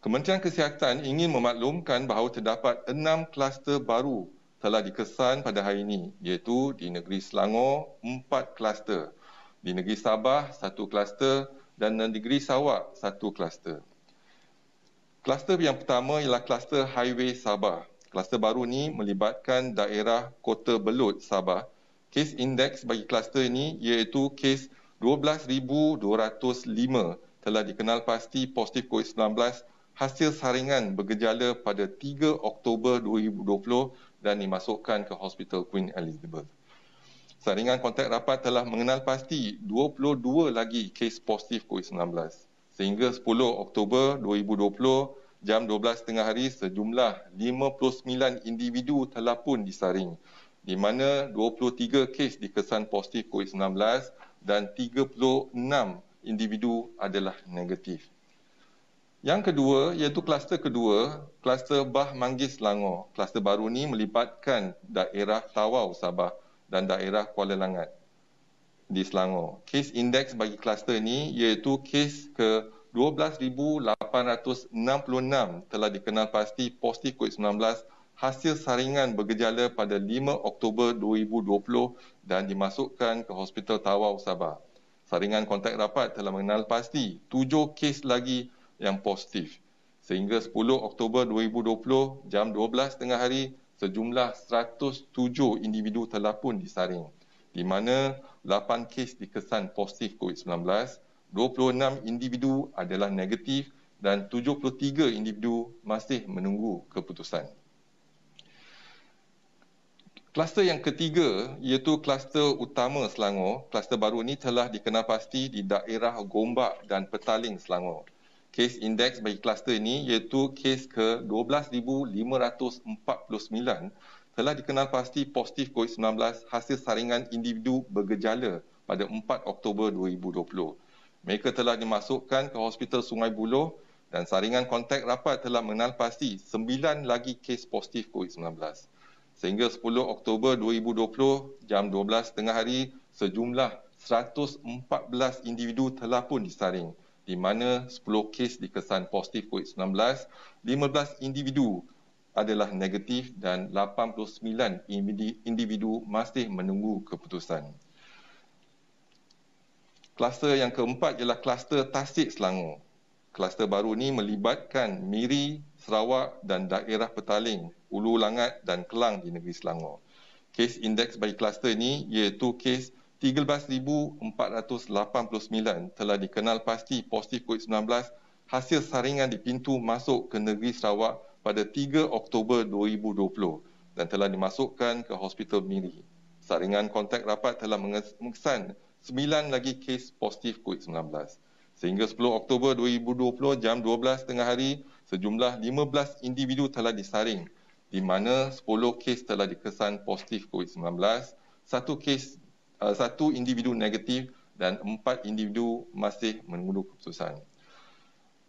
Kementerian Kesihatan ingin memaklumkan bahawa terdapat 6 kluster baru telah dikesan pada hari ini, iaitu di negeri Selangor 4 kluster, di negeri Sabah 1 kluster dan di negeri Sarawak 1 kluster. Kluster yang pertama ialah kluster Highway Sabah. Kluster baru ini melibatkan daerah Kota Belud, Sabah. Kes indeks bagi kluster ini iaitu kes 12,205 telah dikenal pasti positif COVID-19 hasil saringan bergejala pada 3 Oktober 2020 dan dimasukkan ke Hospital Queen Elizabeth. Saringan kontak rapat telah mengenal pasti 22 lagi kes positif COVID-19. Sehingga 10 Oktober 2020, jam 12 tengah hari, sejumlah 59 individu telah pun disaring, di mana 23 kes dikesan positif COVID-19 dan 36 individu adalah negatif. Yang kedua, iaitu kluster kedua, kluster Bah Manggis Selangor. Kluster baru ini melibatkan daerah Tawau, Sabah dan daerah Kuala Langat di Selangor. Kes indeks bagi kluster ini iaitu kes ke 12,866 telah dikenal pasti positif COVID-19 hasil saringan bergejala pada 5 Oktober 2020 dan dimasukkan ke Hospital Tawau, Sabah. Saringan kontak rapat telah mengenal pasti 7 kes lagi yang positif. Sehingga 10 Oktober 2020, jam 12 tengah hari, sejumlah 107 individu telah pun disaring, di mana 8 kes dikesan positif COVID-19, 26 individu adalah negatif dan 73 individu masih menunggu keputusan. Kluster yang ketiga iaitu kluster utama Selangor. Kluster baru ini telah dikenal pasti di daerah Gombak dan Petaling, Selangor. Kes indeks bagi kluster ini iaitu kes ke 12,549 telah dikenal pasti positif COVID-19 hasil saringan individu bergejala pada 4 Oktober 2020. Mereka telah dimasukkan ke Hospital Sungai Buloh dan saringan kontak rapat telah mengenal pasti 9 lagi kes positif COVID-19. Sehingga 10 Oktober 2020, jam 12 tengah hari, sejumlah 114 individu telah pun disaring, di mana 10 kes dikesan positif COVID-19, 15 individu adalah negatif dan 89 individu masih menunggu keputusan. Kluster yang keempat ialah kluster Tasik, Selangor. Kluster baru ini melibatkan Miri, Sarawak dan daerah Petaling, Ulu Langat dan Kelang di negeri Selangor. Kes indeks bagi kluster ini iaitu kes 13,489 telah dikenal pasti positif COVID-19 hasil saringan di pintu masuk ke negeri Sarawak pada 3 Oktober 2020 dan telah dimasukkan ke Hospital Miri. Saringan kontak rapat telah mengesan 9 lagi kes positif COVID-19. Sehingga 10 Oktober 2020, jam 12 tengah hari, sejumlah 15 individu telah disaring, di mana 10 kes telah dikesan positif COVID-19, 1 individu negatif dan 4 individu masih menunggu keputusan.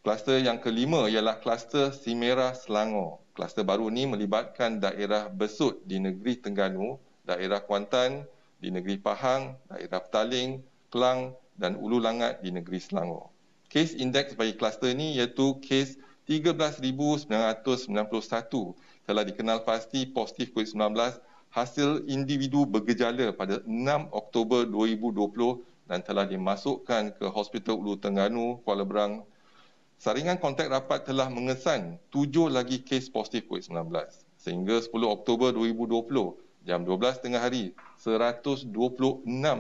Kluster yang kelima ialah kluster Simera, Selangor. Kluster baru ini melibatkan daerah Besut di negeri Terengganu, daerah Kuantan di negeri Pahang, daerah Petaling, Kelang dan Ulu Langat di negeri Selangor. Kes indeks bagi kluster ini iaitu kes 13,991 telah dikenal pasti positif COVID-19 hasil individu bergejala pada 6 Oktober 2020 dan telah dimasukkan ke Hospital Ulu Terengganu, Kuala Berang. Saringan kontak rapat telah mengesan 7 lagi kes positif COVID-19. Sehingga 10 Oktober 2020, jam 12 tengah hari, 126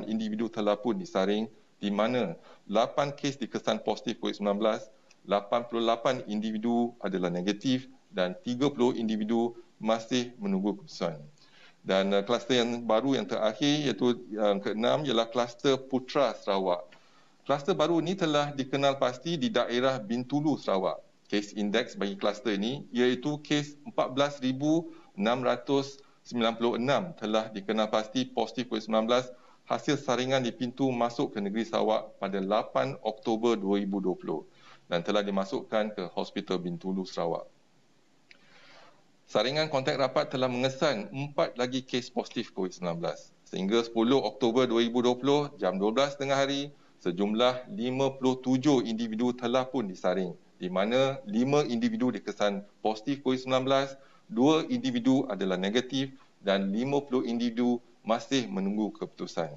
individu telah pun disaring, di mana 8 kes dikesan positif COVID-19, 88 individu adalah negatif dan 30 individu masih menunggu keputusan. Dan kluster yang baru yang terakhir iaitu yang keenam ialah kluster Putra, Sarawak. Kluster baru ini telah dikenal pasti di daerah Bintulu, Sarawak. Kes indeks bagi kluster ini iaitu kes 14,696 telah dikenal pasti positif COVID-19 hasil saringan di pintu masuk ke negeri Sarawak pada 8 Oktober 2020 dan telah dimasukkan ke Hospital Bintulu, Sarawak. Saringan kontak rapat telah mengesan 4 lagi kes positif COVID-19. Sehingga 10 Oktober 2020, jam 12 tengah hari, sejumlah 57 individu telah pun disaring, di mana 5 individu dikesan positif COVID-19, 2 individu adalah negatif dan 50 individu masih menunggu keputusan.